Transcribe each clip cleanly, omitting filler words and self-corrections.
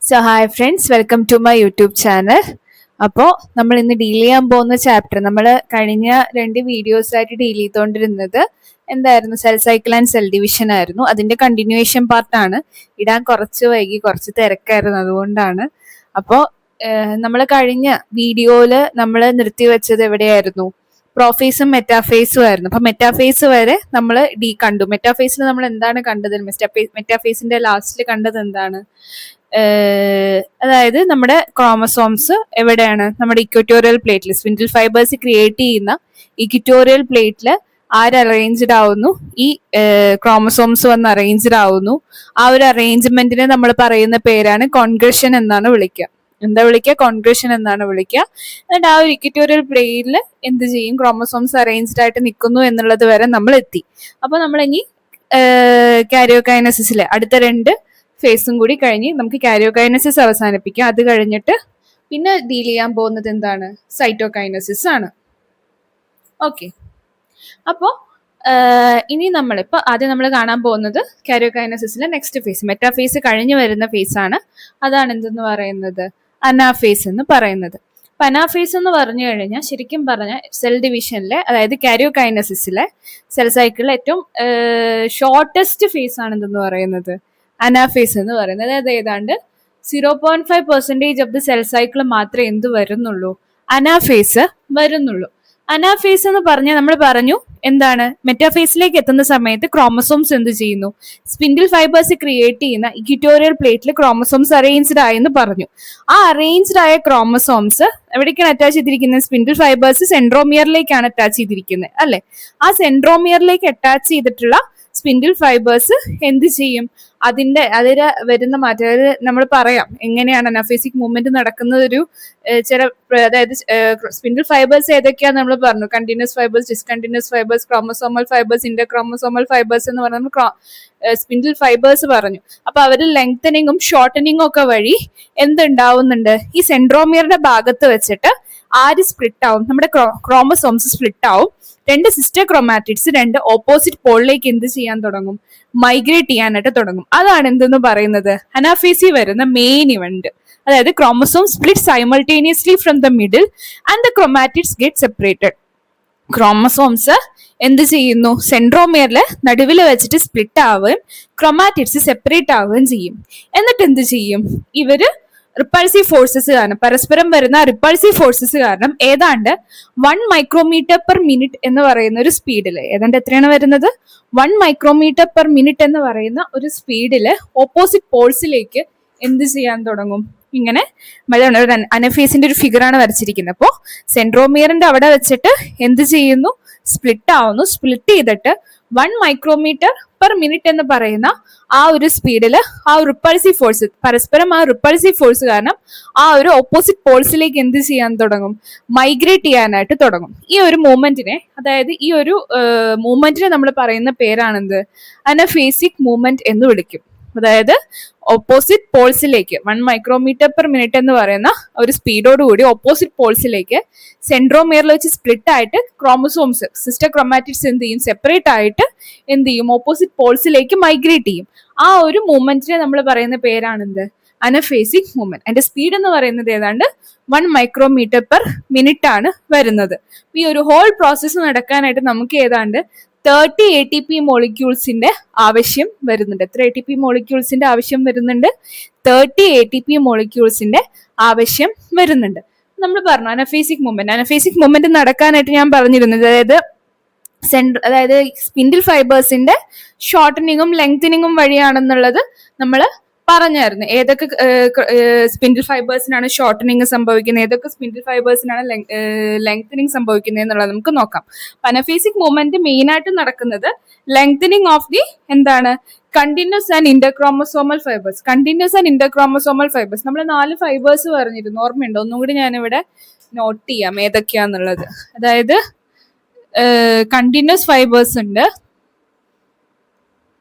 So hi friends, welcome to my YouTube channel. അപ്പോൾ നമ്മൾ ഇന്ന് ഡീൽ ചെയ്യാൻ പോകുന്ന ചാപ്റ്റർ, നമ്മൾ കഴിഞ്ഞ 2 വീഡിയോസായിട്ട് ഡീൽ ചെയ്തുകൊണ്ടിരുന്നത് എന്തായിരുന്നു? Cell cycle and cell division ആയിരുന്നു. അതിന്റെ കണ്ടിന്യൂവേഷൻ പാർട്ടാണ്. ഇടാൻ കുറച്ച് വൈകി, കുറച്ച് തിരക്കായിരുന്നു, അതുകൊണ്ടാണ്. അപ്പോൾ നമ്മൾ കഴിഞ്ഞ വീഡിയോയിൽ നമ്മൾ നിർത്തിവെച്ചത് എവിടെയായിരുന്നു? പ്രോഫേസും മെറ്റാഫേസും ആയിരുന്നു. അപ്പൊ മെറ്റാഫേസ് വരെ നമ്മൾ കണ്ടു. മെറ്റാഫേസിൽ നമ്മൾ എന്താണ് കണ്ടത്? മെറ്റാഫേസിന്റെ ലാസ്റ്റിൽ കണ്ടത് എന്താണ്? അതായത് നമ്മുടെ ക്രോമസോംസ് എവിടെയാണ്? നമ്മുടെ ഇക്വറ്റോറിയൽ പ്ലേറ്റിൽ, സ്പിൻഡിൽ ഫൈബേഴ്സ് ക്രിയേറ്റ് ചെയ്യുന്ന ഇക്വറ്റോറിയൽ പ്ലേറ്റിൽ ആര് അറേഞ്ച്ഡ് ആവുന്നു? ഈ ക്രോമസോംസ് വന്ന് അറേഞ്ച്ഡ് ആവുന്നു. ആ ഒരു അറേഞ്ച്മെന്റിനെ നമ്മൾ പറയുന്ന പേരാണ് കോൺഗ്രഷൻ എന്നാണ് വിളിക്കുക. എന്താ വിളിക്കുക? കോൺഗ്രഷൻ എന്നാണ് വിളിക്കുക. എന്നിട്ട് ആ ഒരു ഇക്വറ്റോറിയൽ പ്ലേറ്റിൽ എന്ത് ചെയ്യും? ക്രോമസോംസ് അറേഞ്ച്ഡ് ആയിട്ട് നിൽക്കുന്നു എന്നുള്ളത് വരെ നമ്മൾ എത്തി. അപ്പൊ നമ്മൾ ഇനി കാരിയോകൈനസിസിലെ അടുത്ത 2 ഫേസും കൂടി കഴിഞ്ഞ് നമുക്ക് കാരിയോകൈനസിസ് അവസാനിപ്പിക്കാം. അത് കഴിഞ്ഞിട്ട് പിന്നെ ഡീൽ ചെയ്യാൻ പോകുന്നത് എന്താണ്? സൈറ്റോകൈനസിസ് ആണ്. ഓക്കെ, അപ്പോൾ ഇനി നമ്മളിപ്പോൾ ആദ്യം നമ്മൾ കാണാൻ പോകുന്നത് കാരിയോകൈനസിസിലെ നെക്സ്റ്റ് ഫേസ്, മെറ്റാഫേസ് കഴിഞ്ഞ് വരുന്ന ഫേസ് ആണ്. അതാണ് എന്തെന്ന് പറയുന്നത്? അനാഫേസ് എന്ന് പറയുന്നത്. അപ്പൊ അനാഫേസ് എന്ന് പറഞ്ഞു കഴിഞ്ഞാൽ ശരിക്കും പറഞ്ഞാൽ സെൽ ഡിവിഷനിലെ, അതായത് കാരിയോകൈനസിസിലെ സെൽ സൈക്കിളിലെ ഏറ്റവും ഷോർട്ടസ്റ്റ് ഫേസ് ആണ് എന്തെന്ന് പറയുന്നത്? അനാഫേസ് എന്ന് പറയുന്നത്. അതായത് ഏതാണ്ട് 0.5% ഓഫ് ദി സെൽ സൈക്കിൾ മാത്രമേ എന്ത് വരുന്നുള്ളൂ? അനാഫേസ് വരുന്നുള്ളൂ. അനാഫേസ് എന്ന് പറഞ്ഞാൽ നമ്മൾ പറഞ്ഞു എന്താണ്? മെറ്റാഫേസിലേക്ക് എത്തുന്ന സമയത്ത് ക്രോമസോംസ് എന്ത് ചെയ്യുന്നു? സ്പിൻഡിൽ ഫൈബേഴ്സ് ക്രിയേറ്റ് ചെയ്യുന്ന ഇക്വറ്റോറിയൽ പ്ലേറ്റിൽ ക്രോമസോംസ് അറേഞ്ച്ഡ് ആയെന്ന് പറഞ്ഞു. ആ അറേഞ്ച്ഡ് ആയ ക്രോമസോംസ് എവിടേക്കാണ് അറ്റാച്ച് ചെയ്തിരിക്കുന്നത്? സ്പിൻഡിൽ ഫൈബേഴ്സ് സെൻട്രോമിയറിലേക്കാണ് അറ്റാച്ച് ചെയ്തിരിക്കുന്നത്, അല്ലെ? ആ സെൻട്രോമിയറിലേക്ക് അറ്റാച്ച് ചെയ്തിട്ടുള്ള സ്പിൻഡിൽ ഫൈബേഴ്സ് എന്ത് ചെയ്യും? അതിൽ വരുന്ന മാറ്റം, അതായത് നമ്മൾ പറയാം എങ്ങനെയാണ് അനാഫേസിക് മൂവ്മെന്റ് നടക്കുന്നത്. ഒരു ചില, അതായത് സ്പിൻഡിൽ ഫൈബേഴ്സ് ഏതൊക്കെയാന്ന് നമ്മൾ പറഞ്ഞു. Continuous fibres, discontinuous fibres, chromosomal fibres, Inter chromosomal fibres എന്ന് പറഞ്ഞ നമ്മൾ സ്പിൻഡിൽ ഫൈബേഴ്സ് പറഞ്ഞു. അപ്പൊ അവർ ലെങ്തനിങ്ങും ഷോർട്ടനിങ്ങും ഒക്കെ വഴി എന്തുണ്ടാവുന്നുണ്ട്? ഈ സെൻട്രോമിയറിന്റെ ഭാഗത്ത് വെച്ചിട്ട് ആര് സ്പ്ലിറ്റ് ആവും? നമ്മുടെ ക്രോമസോംസ് സ്പ്ലിറ്റ് ആവും. 2 സിസ്റ്റർ ക്രോമാറ്റിഡ്സ് 2 ഓപ്പോസിറ്റ് പോളിലേക്ക് എന്ത് ചെയ്യാൻ തുടങ്ങും? മൈഗ്രേറ്റ് ചെയ്യാനായിട്ട് തുടങ്ങും. അതാണ് എന്തെന്ന് പറയുന്നത്? അനാഫേസി വരുന്ന മെയിൻ ഇവന്റ്. അതായത് chromosome split simultaneously from the middle and the chromatids get separated. Chromosomes എന്ത് ചെയ്യുന്നു? സെൻട്രോമിയറിൽ നടുവിൽ വെച്ചിട്ട് സ്പ്ലിറ്റ് ആവുകയും ക്രോമാറ്റിഡ്സ് സെപ്പറേറ്റ് ആവുകയും ചെയ്യും. എന്നിട്ട് എന്ത് ചെയ്യും? ഇവര് റിപ്പൾസീവ് ഫോഴ്സസ് കാരണം, പരസ്പരം വരുന്ന റിപ്പൾസീവ് ഫോഴ്സസ് കാരണം ഏതാണ്ട് 1 മൈക്രോമീറ്റർ പെർ മിനിറ്റ് എന്ന് പറയുന്ന ഒരു സ്പീഡില്, ഏതാണ്ട് എത്രയാണ് വരുന്നത്? 1 മൈക്രോമീറ്റർ പെർ മിനിറ്റ് എന്ന് പറയുന്ന ഒരു സ്പീഡില് ഓപ്പോസിറ്റ് പോൾസിലേക്ക് എന്ത് ചെയ്യാൻ തുടങ്ങും? ഇങ്ങനെ അനഫേസിന്റെ ഒരു ഫിഗറാണ് വരച്ചിരിക്കുന്നത്. അപ്പോൾ സെൻട്രോമിയറിന്റെ അവിടെ വെച്ചിട്ട് എന്ത് ചെയ്യുന്നു? സ്പ്ലിറ്റ് ആവുന്നു. സ്പ്ലിറ്റ് ചെയ്തിട്ട് 1 മൈക്രോമീറ്റർ പെർ മിനിറ്റ് എന്ന് പറയുന്ന ആ ഒരു സ്പീഡിൽ ആ റിപ്പൾസീവ് ഫോഴ്സ്, പരസ്പരം ആ റിപ്പൾസീവ് ഫോഴ്സ് കാരണം ആ ഒരു ഓപ്പോസിറ്റ് പോൾസിലേക്ക് എന്ത് ചെയ്യാൻ തുടങ്ങും? മൈഗ്രേറ്റ് ചെയ്യാനായിട്ട് തുടങ്ങും. ഈ ഒരു മൂവ്മെന്റിനെ, അതായത് ഈ ഒരു മൂവ്മെന്റിനെ നമ്മൾ പറയുന്ന പേരാണെന്ത്? അനഫേസിക് മൂവ്മെന്റ് എന്ന് വിളിക്കും. അതായത് ഓപ്പോസിറ്റ് പോൾസിലേക്ക് 1 മൈക്രോമീറ്റർ പെർ മിനിറ്റ് എന്ന് പറയുന്ന ഒരു സ്പീഡോടുകൂടി ഓപ്പോസിറ്റ് പോൾസിലേക്ക് സെൻട്രോമിയറിൽ വെച്ച് സ്പ്ലിറ്റ് ആയിട്ട് ക്രോമസോംസ്, സിസ്റ്റർ ക്രോമാറ്റിഡ്സ് എന്ത് ചെയ്യും? സെപ്പറേറ്റ് ആയിട്ട് എന്ത് ചെയ്യും? ഓപ്പോസിറ്റ് പോൾസിലേക്ക് മൈഗ്രേറ്റ് ചെയ്യും. ആ ഒരു മൂവ്മെന്റിനെ നമ്മൾ പറയുന്ന പേരാണെന്ത്? അനഫേസിക് മൂവ്മെന്റ്. അതിന്റെ സ്പീഡ് എന്ന് പറയുന്നത് ഏതാണ്ട് 1 മൈക്രോമീറ്റർ പെർ മിനിറ്റ് ആണ് വരുന്നത്. ഈ ഒരു ഹോൾ പ്രോസസ്സ് നടക്കാനായിട്ട് നമുക്ക് ഏതാണ്ട് 30 ATP മോളിക്യൂൾസിന്റെ ആവശ്യം വരുന്നുണ്ട്. എത്ര ATP മോളിക്യൂൾസിന്റെ ആവശ്യം വരുന്നുണ്ട്? 30 ATP മോളിക്യൂൾസിന്റെ ആവശ്യം വരുന്നുണ്ട്. നമ്മൾ പറഞ്ഞു അനഫേസിക് മൂവ്മെന്റ്. അനഫേസിക് മൂവ്മെന്റ് നടക്കാനായിട്ട് ഞാൻ പറഞ്ഞിരുന്നത്, അതായത് സ്പിൻഡിൽ ഫൈബേഴ്സിന്റെ ഷോർട്ടനിങ്ങും ലെങ്തനിങ്ങും വഴിയാണെന്നുള്ളത് നമ്മൾ പറഞ്ഞായിരുന്നു. ഏതൊക്കെ സ്പിൻഡിൽ ഫൈബേഴ്സിനാണ് ഷോർട്ടനിങ് സംഭവിക്കുന്നത്, ഏതൊക്കെ സ്പിൻഡിൽ ഫൈബേഴ്സിനാണ് ലെങ്തനിങ് സംഭവിക്കുന്നത് എന്നുള്ളത് നമുക്ക് നോക്കാം. അനഫേസിക് മൂവ്മെന്റ് മെയിൻ ആയിട്ട് നടക്കുന്നത് ലെങ്തനിങ് ഓഫ് ദി എന്താണ്? Continuous and interchromosomal fibres. Continuous and interchromosomal fibres, നമ്മൾ 4 ഫൈബേഴ്സ് പറഞ്ഞിരുന്നു, ഓർമ്മയുണ്ടോ? ഒന്നും കൂടി ഞാനിവിടെ നോട്ട് ചെയ്യാം ഏതൊക്കെയാന്നുള്ളത്. അതായത് കണ്ടിന്യൂസ് ഫൈബേഴ്സ് ഉണ്ട്,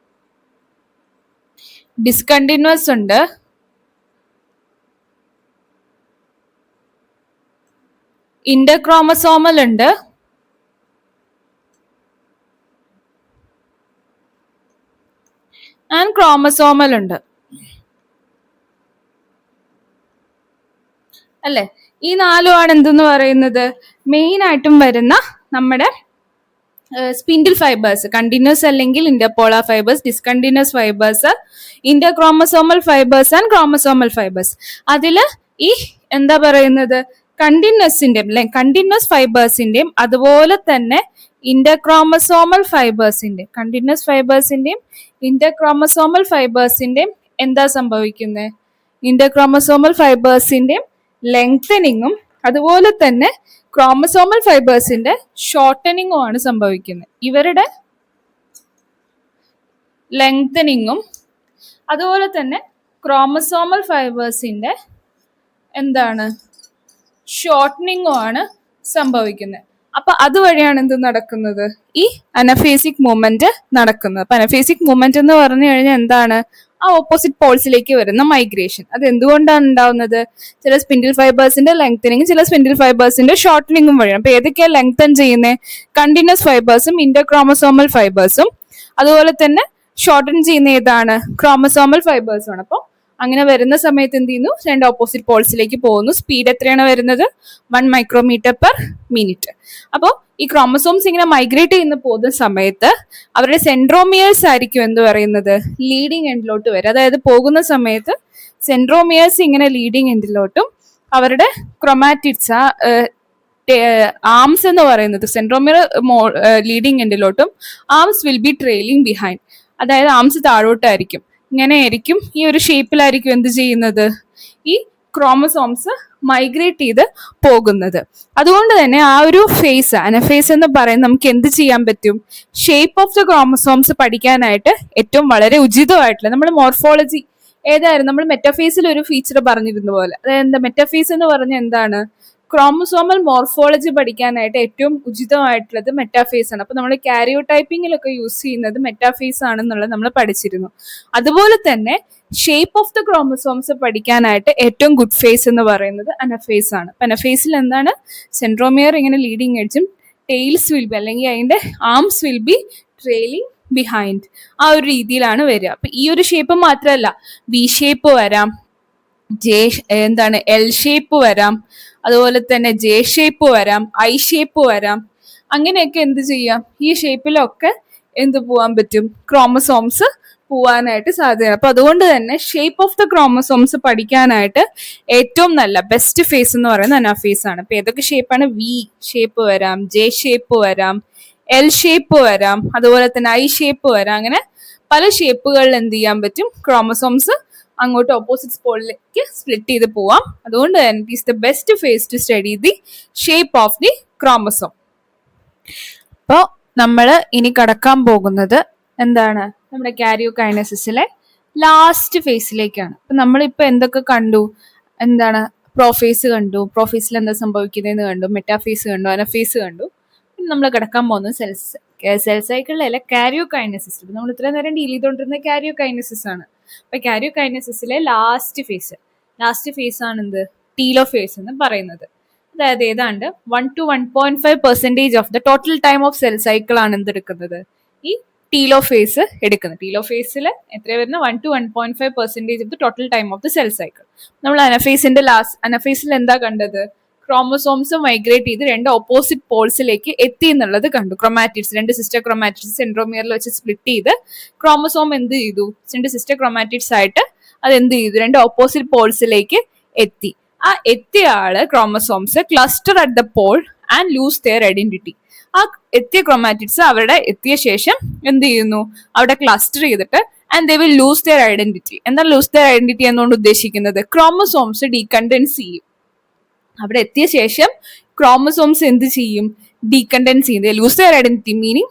ഡിസ്കണ്ടിന്യൂസ് ഉണ്ട്, ഇന്റർക്രോമസോമൽ ഉണ്ട്, ആൻഡ് ക്രോമസോമൽ ഉണ്ട്. അല്ലെ? ഈ നാലുമാണ് എന്തെന്ന് പറയുന്നത്, മെയിൻ ആയിട്ടും വരുന്ന നമ്മുടെ സ്പിൻഡിൽ ഫൈബേഴ്സ്. കണ്ടിന്യൂസ് അല്ലെങ്കിൽ interpolar fibres, discontinuous fibres, interchromosomal fibres and chromosomal fibres. അതില് ഈ എന്താ പറയുന്നത്, കണ്ടിന്യൂസ് ഫൈബേഴ്സിന്റെയും അതുപോലെ തന്നെ ഇന്റർക്രോമസോമൽ ഫൈബേഴ്സിന്റെയും ഇന്റർക്രോമസോമൽ ഫൈബേഴ്സിന്റെയും എന്താ സംഭവിക്കുന്നത്? ഇന്റർക്രോമസോമൽ ഫൈബേഴ്സിന്റെയും ലെങ്തനിങ്ങും അതുപോലെ തന്നെ ക്രോമസോമൽ ഫൈബേഴ്സിന്റെ ഷോർട്ടനിങ്ങും ആണ് സംഭവിക്കുന്നത്. ഇവരുടെ ലെങ്തനിങ്ങും അതുപോലെ തന്നെ ക്രോമസോമൽ ഫൈബേഴ്സിന്റെ എന്താണ്, ഷോർട്ടനിങ്ങും ആണ് സംഭവിക്കുന്നത്. അപ്പൊ അതുവഴിയാണ് എന്ത് നടക്കുന്നത്, ഈ അനഫേസിക് മൂവ്മെന്റ് നടക്കുന്നത്. അപ്പൊ അനഫേസിക് മൂവ്മെന്റ് എന്ന് പറഞ്ഞു കഴിഞ്ഞാൽ എന്താണ്, ആ ഓപ്പോസിറ്റ് പോൾസിലേക്ക് വരുന്ന മൈഗ്രേഷൻ. അത് എന്തുകൊണ്ടാണ് ഉണ്ടാവുന്നത്? ചില സ്പിൻഡിൽ ഫൈബേഴ്സിന്റെ ലെങ്തനിങ്ങും ചില സ്പിൻഡിൽ ഫൈബേഴ്സിന്റെ ഷോർട്ടനിങ്ങും വഴിയാണ്. അപ്പൊ ഏതൊക്കെയാണ് ലെങ്തൻ ചെയ്യുന്നത്? കണ്ടിന്യൂസ് ഫൈബേഴ്സും ഇന്റർക്രോമസോമൽ ഫൈബേഴ്സും. അതുപോലെ തന്നെ ഷോർട്ടൻ ചെയ്യുന്ന ഏതാണ്? ക്രോമസോമൽ ഫൈബേഴ്സും ആണ്. അപ്പോൾ അങ്ങനെ വരുന്ന സമയത്ത് എന്ത് ചെയ്യുന്നു, രണ്ട് ഓപ്പോസിറ്റ് പോൾസിലേക്ക് പോകുന്നു. സ്പീഡ് എത്രയാണ് വരുന്നത്? 1 മൈക്രോമീറ്റർ പെർ മിനിറ്റ്. അപ്പോൾ ഈ ക്രോമസോംസ് ഇങ്ങനെ മൈഗ്രേറ്റ് ചെയ്യുന്ന പോകുന്ന സമയത്ത് അവരുടെ സെൻട്രോമിയേഴ്സ് ആയിരിക്കും എന്ത് പറയുന്നത്, ലീഡിങ് എൻഡിലോട്ട് വരും. അതായത് പോകുന്ന സമയത്ത് സെൻട്രോമിയേഴ്സ് ഇങ്ങനെ ലീഡിങ് എൻഡിലോട്ടും അവരുടെ ക്രൊമാറ്റിഡ്സ് ആംസ് എന്ന് പറയുന്നത് സെൻട്രോമിയർ ലീഡിങ് എൻഡിലോട്ടും arms will be trailing behind. അതായത് ആംസ് താഴോട്ടായിരിക്കും, ഇങ്ങനെ ആയിരിക്കും, ഈ ഒരു ഷേപ്പിലായിരിക്കും എന്ത് ചെയ്യുന്നത്, ഈ ക്രോമസോംസ് മൈഗ്രേറ്റ് ചെയ്ത് പോകുന്നത്. അതുകൊണ്ട് തന്നെ ആ ഒരു ഫേസ്, അനഫേസ് എന്ന് പറയുന്നത് നമുക്ക് എന്ത് ചെയ്യാൻ പറ്റും? ഷേപ്പ് ഓഫ് ദ ക്രോമസോംസ് പഠിക്കാനായിട്ട് ഏറ്റവും വളരെ ഉചിതമായിട്ടുള്ള നമ്മുടെ മോർഫോളജി ഏതായിരുന്നു, നമ്മൾ മെറ്റാഫേസിൽ ഒരു ഫീച്ചർ പറഞ്ഞിരുന്ന പോലെ. അതായത് മെറ്റാഫേസ് എന്ന് പറഞ്ഞാൽ എന്താണ്, ക്രോമസോമൽ മോർഫോളജി പഠിക്കാനായിട്ട് ഏറ്റവും ഉചിതമായിട്ടുള്ളത് മെറ്റാഫേസ് ആണ്. അപ്പൊ നമ്മൾ കാരിയോടൈപ്പിങ്ങിലൊക്കെ യൂസ് ചെയ്യുന്നത് മെറ്റാഫേസ് ആണെന്നുള്ളത് നമ്മൾ പഠിച്ചിരുന്നു. അതുപോലെ തന്നെ ഷേപ്പ് ഓഫ് ദ ക്രോമസോംസ് പഠിക്കാനായിട്ട് ഏറ്റവും ഗുഡ് ഫേസ് എന്ന് പറയുന്നത് അനഫേസ് ആണ്. അപ്പൊ അനഫേസിൽ എന്താണ്, സെൻട്രോമിയർ ഇങ്ങനെ ലീഡിങ് എഡ്ജും ടെയിൽസ് വിൽ ബി അല്ലെങ്കിൽ അതിന്റെ arms will be trailing behind. ആ ഒരു രീതിയിലാണ് വരിക. അപ്പൊ ഈ ഒരു ഷേപ്പ് മാത്രമല്ല, വി ഷേപ്പ് വരാം, എൽ ഷേപ്പ് വരാം, അതുപോലെ തന്നെ ജെ ഷേപ്പ് വരാം, ഐ ഷേപ്പ് വരാം. അങ്ങനെയൊക്കെ എന്ത് ചെയ്യാം, ഈ ഷേപ്പിലൊക്കെ എന്ത് പോവാൻ പറ്റും, ക്രോമസോംസ് പോവാനായിട്ട് സാധ്യത. അപ്പൊ അതുകൊണ്ട് തന്നെ ഷേപ്പ് ഓഫ് ദ ക്രോമസോംസ് പഠിക്കാനായിട്ട് ഏറ്റവും നല്ല ബെസ്റ്റ് ഫേസ് എന്ന് പറയുന്നത് അനാഫേസ് ആണ്. അപ്പൊ ഏതൊക്കെ ഷേപ്പാണ്? വി ഷേപ്പ് വരാം, ജെ ഷേപ്പ് വരാം, എൽ ഷേപ്പ് വരാം, അതുപോലെ തന്നെ ഐ ഷേപ്പ് വരാം. അങ്ങനെ പല ഷേപ്പുകളിൽ എന്ത് ചെയ്യാൻ പറ്റും, ക്രോമസോംസ് അങ്ങോട്ട് ഓപ്പോസിറ്റ് പോളിലേക്ക് സ്പ്ലിറ്റ് ചെയ്ത് പോവാം. അതുകൊണ്ട് തന്നെ it is the best phase to study the shape of the chromosome. അപ്പോൾ നമ്മൾ ഇനി കടക്കാൻ പോകുന്നത് എന്താണ്, നമ്മുടെ കാരിയോകൈനസിസിലെ ലാസ്റ്റ് ഫേസിലേക്കാണ്. അപ്പൊ നമ്മളിപ്പോ എന്തൊക്കെ കണ്ടു, എന്താണ്, പ്രോഫേസ് കണ്ടു, പ്രോഫേസിൽ എന്താ സംഭവിക്കുന്നതെന്ന് കണ്ടു, മെറ്റാഫേസ് കണ്ടു, അനഫേസ് കണ്ടു. പിന്നെ നമ്മൾ കിടക്കാൻ പോകുന്നത് സെൽ സൈക്കിളിലെ കാരിയോകൈനസിസ്. നമ്മൾ ഇത്രയും നേരം ഡീൽ ചെയ്തുകൊണ്ടിരുന്ന കാരിയോകൈനസിസ് ആണ്. അപ്പൊ കാരിയോകൈനസിസിലെ ലാസ്റ്റ് ഫേസ് ആണ് എന്ത്, ടീലോഫേസ് എന്ന് പറയുന്നത്. അതായത് ഏതാണ്ട് 1 to 1.5% of the total time of cell cycle ആണ് എന്തെടുക്കുന്നത്, ഈ ടീലോഫേസ് എടുക്കുന്നത്. ടീലോഫേസിൽ എത്ര വരുന്ന 1 to 1.5% of the total time of the cell cycle. നമ്മൾ അനഫേസിൽ എന്താ കണ്ടത്, ക്രോമസോംസ് മൈഗ്രേറ്റ് ചെയ്ത് രണ്ട് ഓപ്പോസിറ്റ് പോൾസിലേക്ക് എത്തി എന്നുള്ളത് കണ്ടു. ക്രൊമാറ്റിഡ്സ്, രണ്ട് സിസ്റ്റർ ക്രൊമാറ്റിഡ്സ് സെൻട്രോമിയറിൽ വെച്ച് സ്പ്ലിറ്റ് ചെയ്ത് ക്രോമസോം എന്ത് ചെയ്തു, രണ്ട് സിസ്റ്റർ ക്രൊമാറ്റിഡ്സ് ആയിട്ട് അത് എന്ത് ചെയ്തു, രണ്ട് ഓപ്പോസിറ്റ് പോൾസിലേക്ക് എത്തി. ആ എത്തിയ ആള് chromosomes cluster at the pole and lose their identity. ആ എത്തിയ ക്രൊമാറ്റിഡ്സ് അവരുടെ എത്തിയ ശേഷം എന്ത് ചെയ്യുന്നു, അവിടെ ക്ലസ്റ്റർ ചെയ്തിട്ട് and they will loose their identity. എന്താണ് ലൂസ് ദെയർ ഐഡന്റിറ്റി എന്നുകൊണ്ട് ഉദ്ദേശിക്കുന്നത്, ക്രോമസോംസ് ഡീകണ്ടൻസ് ചെയ്യും. അവിടെ എത്തിയ ശേഷം ക്രോമസോംസ് എന്ത് ചെയ്യും, ഡീകണ്ടൻസ് ചെയ്യും. ലൂസ് ദെയർ ഐഡന്റിറ്റി മീനിങ്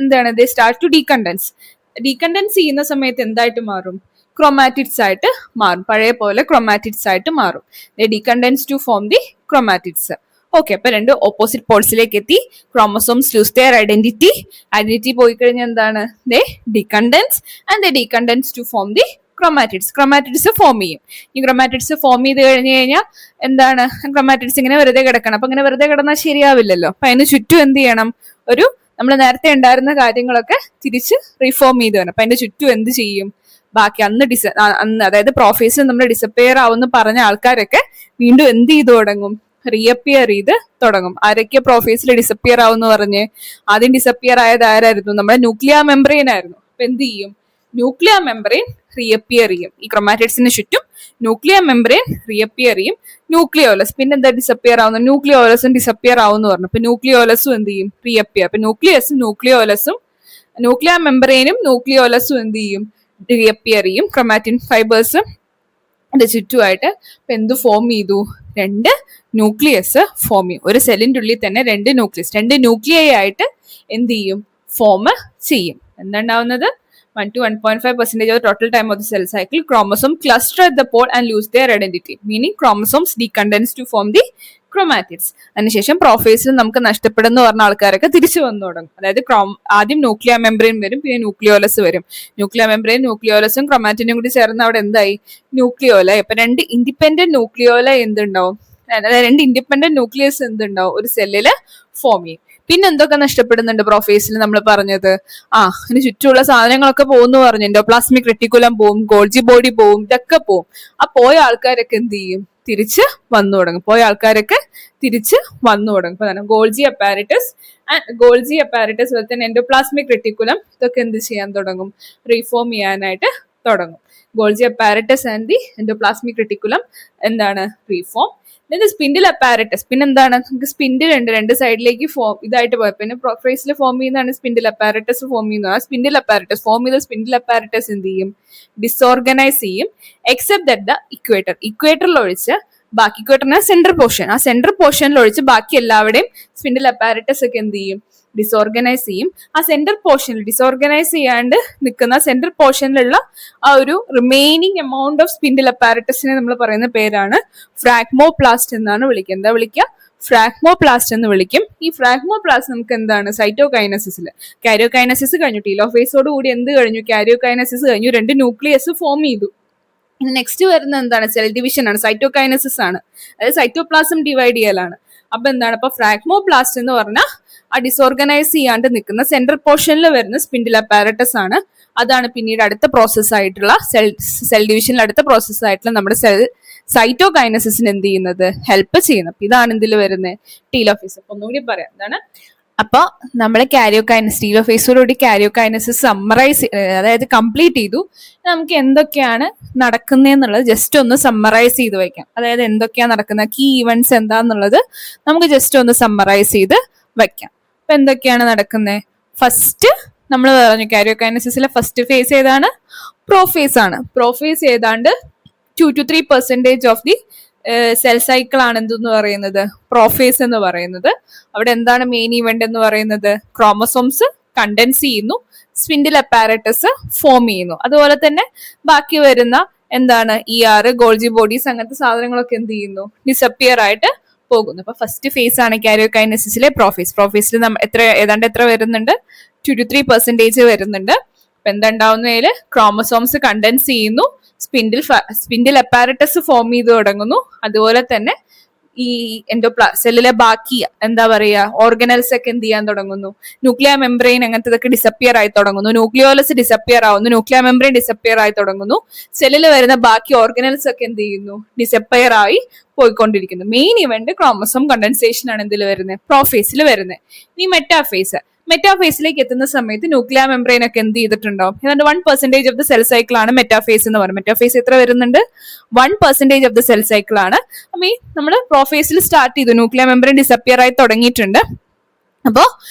എന്താണ്, ദേ സ്റ്റാർട്ട് ടു ഡീകണ്ടൻസ് ചെയ്യുന്ന സമയത്ത് എന്തായിട്ട് മാറും, ക്രൊമാറ്റിഡ്സ് ആയിട്ട് മാറും. പഴയ പോലെ ക്രൊമാറ്റിഡ്സ് ആയിട്ട് മാറും. They decondense to form the chromatids. Okay, അപ്പൊ രണ്ട് ഓപ്പോസിറ്റ് പോൾസിലേക്ക് എത്തി. ക്രോമസോംസ് ലൂസ് ദെയർ ഐഡന്റിറ്റി പോയി കഴിഞ്ഞാൽ എന്താണ്, they decondense and they decondense to form the chromatids form ചെയ്യും. ഈ ക്രൊമാറ്റിഡ്സ് ഫോം ചെയ്ത് കഴിഞ്ഞ് കഴിഞ്ഞാൽ എന്താണ്, ക്രൊമാറ്റിഡ്സ് ഇങ്ങനെ വെറുതെ കിടക്കണം. അപ്പൊ ഇങ്ങനെ വെറുതെ കിടന്നാൽ ശരിയാവില്ലല്ലോ. അപ്പൊ അതിന് ചുറ്റും എന്ത് ചെയ്യണം, നമ്മൾ നേരത്തെ ഉണ്ടായിരുന്ന കാര്യങ്ങളൊക്കെ തിരിച്ച് റിഫോം ചെയ്ത് വേണം. അപ്പൊ അതിന്റെ ചുറ്റും എന്ത് ചെയ്യും, ബാക്കി അന്ന് അതായത് പ്രോഫേസിൽ നമ്മൾ ഡിസപ്പിയർ ആവുമെന്ന് പറഞ്ഞ ആൾക്കാരൊക്കെ വീണ്ടും എന്ത് ചെയ്തു തുടങ്ങും? റീഅപ്പിയർ ചെയ്ത് തുടങ്ങും. ആരൊക്കെ പ്രോഫേസിൽ ഡിസപ്പിയർ ആവുമെന്ന് പറഞ്ഞ്? ആദ്യം ഡിസപ്പിയർ ആയത് ആരായിരുന്നു? നമ്മുടെ ന്യൂക്ലിയർ മെംബ്രെയിൻ ആയിരുന്നു. അപ്പൊ എന്ത് ചെയ്യും? ന്യൂക്ലിയർ മെംബ്രെയിൻ റീഅപ്പിയർ ചെയ്യും. ഈ ക്രൊമാറ്റിഡ്സിന് ചുറ്റും ന്യൂക്ലിയർ മെംബ്രെയിൻ റീഅപ്പിയർ ചെയ്യും. ന്യൂക്ലിയോലസ് പിന്നെ എന്താ ഡിസപ്പിയർ ആവുന്നത്? ന്യൂക്ലിയോലസും ഡിസപ്പിയർ ആവുമെന്ന് പറഞ്ഞു. അപ്പൊ ന്യൂക്ലിയോലസും എന്ത് ചെയ്യും? റീഅപ്പിയർ. അപ്പൊ ന്യൂക്ലിയസും ന്യൂക്ലിയോലസും ന്യൂക്ലിയർ മെംബ്രെയിനും ന്യൂക്ലിയോലസും എന്ത് ചെയ്യും? റീഅപ്പിയർ ചെയ്യും. ക്രൊമാറ്റിൻ ഫൈബേഴ്സ് അതിന്റെ ചുറ്റുമായിട്ട്. അപ്പൊ എന്ത് ഫോം ചെയ്തു? 2 ന്യൂക്ലിയസ് ഫോം ചെയ്യും. ഒരു സെല്ലിന്റെ ഉള്ളിൽ തന്നെ 2 ന്യൂക്ലിയസ്, 2 ന്യൂക്ലിയൈ ആയിട്ട് എന്ത് ചെയ്യും? ഫോം ചെയ്യും. എന്താണ്ടാവുന്നത്? 1 to 1.5% of the total time of the cell cycle, chromosome cluster at the pole and lose their identity, meaning chromosomes decondense to form the chromatids. അതിനുശേഷം പ്രോഫേസിൽ നമുക്ക് നഷ്ടപ്പെടുന്ന പറഞ്ഞ ആൾക്കാരൊക്കെ തിരിച്ചു വന്നു തുടങ്ങും. അതായത് ആദ്യം ന്യൂക്ലിയർ മെംബ്രെയിൻ വരും, പിന്നെ ന്യൂക്ലിയോലസ് വരും. ന്യൂക്ലിയർ മെംബ്രെയിൻ ന്യൂക്ലിയോലസും ക്രൊമാറ്റിനും കൂടി ചേർന്ന് അവിടെ എന്തായി? ന്യൂക്ലിയോല. ഇപ്പൊ 2 ഇൻഡിപെൻഡന്റ് ന്യൂക്ലിയോല എന്തുണ്ടാവും? അതായത് 2 ഇൻഡിപെൻഡന്റ് ന്യൂക്ലിയസ് എന്തുണ്ടാവും? ഒരു സെല്ലില് ഫോം ചെയ്യും. പിന്നെ എന്തൊക്കെ നഷ്ടപ്പെടുന്നുണ്ട് പ്രോഫേസിൽ? നമ്മൾ പറഞ്ഞത് അതിന് ചുറ്റുമുള്ള സാധനങ്ങളൊക്കെ പോകുന്നു പറഞ്ഞു. എൻഡോപ്ലാസ്മിക് റെറ്റിക്കുലം പോവും, ഗോൾജി ബോഡി പോവും, ഇതൊക്കെ പോവും. ആ പോയ ആൾക്കാരൊക്കെ എന്ത് ചെയ്യും? തിരിച്ച് വന്നു തുടങ്ങും. പോയ ആൾക്കാരൊക്കെ തിരിച്ച് വന്നു തുടങ്ങും. ഇപ്പൊ ഗോൾജി അപ്പാരറ്റസ് പോലെ തന്നെ എൻഡോപ്ലാസ്മിക് റെറ്റിക്കുലം ഇതൊക്കെ എന്ത് ചെയ്യാൻ തുടങ്ങും? റീഫോം ചെയ്യാനായിട്ട് തുടങ്ങും. Golgi apparatus and the endoplasmic reticulum എന്താണ്? റീഫോം. സ്പിൻഡിൽ അപ്പാരറ്റസ് പിന്നെ എന്താണ്? നമുക്ക് സ്പിൻഡിൽ ഉണ്ട്, 2 സൈഡിലേക്ക് ഇതായിട്ട് പോയ പിന്നെ പ്രോഫേസിൽ ഫോം ചെയ്യുന്നതാണ് സ്പിൻഡിൽ അപ്പാരറ്റസ് ഫോം ചെയ്യുന്നത്. ആ സ്പിൻഡിൽ അപ്പാരറ്റസ് ഫോം ചെയ്ത സ്പിൻഡിൽ അപ്പാരറ്റസ് എന്ത് ചെയ്യും? ഡിസോർഗനൈസ് ചെയ്യും. എക്സെപ്റ്റ് ദാറ്റ് ദ ഇക്വേറ്ററിൽ ഒഴിച്ച് ബാക്കി, ഇക്വേറ്ററിന് സെൻട്രൽ പോർഷൻ, ആ സെൻട്രൽ പോർഷനിൽ ഒഴിച്ച് ബാക്കി എല്ലാവരുടെയും സ്പിൻഡിൽ അപ്പാരറ്റസ് ഒക്കെ എന്ത് ചെയ്യും? ഡിസോർഗനൈസ് ചെയ്യും. ആ സെൻട്രൽ പോർഷനിൽ ഡിസോർഗനൈസ് ചെയ്യാണ്ട് നിൽക്കുന്ന സെൻട്രൽ പോർഷനിലുള്ള ആ ഒരു റിമൈനിങ് എമൗണ്ട് ഓഫ് സ്പിൻഡിൽ അപ്പാരറ്റസിനെ നമ്മൾ പറയുന്ന പേരാണ് ഫ്രാഗ്മോപ്ലാസ്റ്റ് എന്നാണ് വിളിക്കുക. എന്താ വിളിക്കുക? ഫ്രാഗ്മോപ്ലാസ്റ്റ് എന്ന് വിളിക്കും. ഈ ഫ്രാഗ്മോപ്ലാസ്റ്റ് നമുക്ക് എന്താണ്? സൈറ്റോകൈനസിസിൽ കാരിയോകൈനസിസ് കഴിഞ്ഞു. ടീലോഫേസോട് കൂടി എന്ത് കഴിഞ്ഞു? കാരിയോകൈനസിസ് കഴിഞ്ഞു. 2 ന്യൂക്ലിയസ് ഫോം ചെയ്തു. ഇനി നെക്സ്റ്റ് വരുന്ന എന്താണ്? സെൽ ഡിവിഷൻ ആണ്. സൈറ്റോകൈനസിസ് ആണ്. അതായത് സൈറ്റോപ്ലാസം ഡിവൈഡ് ചെയ്യലാണ്. അപ്പൊ എന്താണ്? അപ്പൊ ഫ്രാഗ്മോപ്ലാസ്റ്റ് എന്ന് പറഞ്ഞാൽ ആ ഡിസോർഗനൈസ് ചെയ്യാണ്ട് നിൽക്കുന്ന സെൻട്രൽ പോർഷനിൽ വരുന്ന സ്പിൻഡിൽ അപ്പാരറ്റസ് ആണ്. അതാണ് പിന്നീട് അടുത്ത പ്രോസസ് ആയിട്ടുള്ള സെൽ ഡിവിഷനിൽ അടുത്ത പ്രോസസ് ആയിട്ടുള്ള നമ്മുടെ സൈറ്റോകൈനസിന് എന്ത് ചെയ്യുന്നത്? ഹെൽപ്പ് ചെയ്യുന്നത്. ഇതാണ് എന്തിൽ വരുന്നത്? ടീലോഫേസ്. അപ്പൊ ഒന്നുകൂടി പറയാം. എന്താണ്? അപ്പൊ നമ്മൾ ടീലോഫേസോടുകൂടി കാരിയോകൈനസിസ് സമ്മറൈസ്, അതായത് കംപ്ലീറ്റ് ചെയ്തു. നമുക്ക് എന്തൊക്കെയാണ് നടക്കുന്നതെന്നുള്ളത് ജസ്റ്റ് ഒന്ന് സമ്മറൈസ് ചെയ്ത് വയ്ക്കാം. അതായത് എന്തൊക്കെയാണ് നടക്കുന്നത്, കീ ഈവൻറ്റ്സ് എന്താന്നുള്ളത് നമുക്ക് ജസ്റ്റ് ഒന്ന് സമ്മറൈസ് ചെയ്ത് വയ്ക്കാം. അപ്പൊ എന്തൊക്കെയാണ് നടക്കുന്നത്? ഫസ്റ്റ് നമ്മൾ പറഞ്ഞു കാരിയോകൈനസിസിലെ ഫസ്റ്റ് ഫേസ് ഏതാണ്? പ്രോഫേസ് ആണ്. പ്രോഫേസ് ഏതാണ്ട് 2 to 3% of the cell cycle ആണ് എന്തെന്ന് പറയുന്നത്? പ്രോഫേസ് എന്ന് പറയുന്നത്. അവിടെ എന്താണ് മെയിൻ ഇവന്റ് എന്ന് പറയുന്നത്? ക്രോമസോംസ് കണ്ടൻസ് ചെയ്യുന്നു, സ്പിൻഡിൽ അപ്പാരറ്റസ് ഫോം ചെയ്യുന്നു. അതുപോലെ തന്നെ ബാക്കി വരുന്ന എന്താണ്? ഗോൾജി ബോഡീസ് അങ്ങനത്തെ സാധനങ്ങളൊക്കെ എന്ത് ചെയ്യുന്നു? ഡിസപ്പിയർ ആയിട്ട് പോകുന്നു. അപ്പൊ ഫസ്റ്റ് ഫേസ് ആണ് കാരിയോകൈനസിസിലെ പ്രോഫേസ്. പ്രോഫേസിൽ ഏതാണ്ട് എത്ര വരുന്നുണ്ട്? 2 to 3% വരുന്നുണ്ട്. അപ്പൊ എന്താ ഉണ്ടാവുന്നതിൽ? ക്രോമസോംസ് കണ്ടൻസ് ചെയ്യുന്നു, സ്പിൻഡിൽ അപ്പാരറ്റസ് ഫോം ചെയ്ത് തുടങ്ങുന്നു. അതുപോലെ തന്നെ ഈ സെല്ലിലെ ബാക്കി എന്താ പറയാ ഓർഗനൽസ് ഒക്കെ എന്ത് ചെയ്യാൻ തുടങ്ങുന്നു? ന്യൂക്ലിയർ മെംബ്രെയിൻ അങ്ങനത്തെ ഡിസപ്പിയർ ആയി തുടങ്ങുന്നു. ന്യൂക്ലിയോലസ് ഡിസപ്പിയർ ആവുന്നു, ന്യൂക്ലിയർ മെംബ്രെയിൻ ഡിസപ്പിയർ ആയി തുടങ്ങുന്നു. സെല്ലിൽ വരുന്ന ബാക്കി ഓർഗനൽസ് ഒക്കെ എന്ത് ചെയ്യുന്നു? ഡിസപ്പിയർ ആയി പോയിക്കൊണ്ടിരിക്കുന്നു. മെയിൻ ഇവന്റ് ക്രോമസോം കണ്ടൻസേഷൻ ആണ് എന്തിൽ വരുന്നത്? പ്രോഫേസിൽ വരുന്നത്. ഇനി മെറ്റാഫേസിലേക്ക് എത്തുന്ന സമയത്ത് ന്യൂക്ലിയർ മെംബ്രെയിൻ ഒക്കെ എന്ത് ചെയ്തിട്ടുണ്ടാവും? ഏതാണ്ട് 1% ഓഫ് ദ സെൽ സൈക്കിൾ ആണ് മെറ്റാഫേസ് എന്ന് പറയുന്നത്. മെറ്റാഫേസ് എത്ര വരുന്നുണ്ട്? 1% ഓഫ് ദ സെൽ സൈക്കിൾ ആണ്. അപ്പൊ നമ്മൾ പ്രോഫേസിൽ സ്റ്റാർട്ട് ചെയ്തു, ന്യൂക്ലിയർ മെംബ്രെയിൻ ഡിസപ്പിയർ ആയി തുടങ്ങിയിട്ടുണ്ട്. അപ്പോ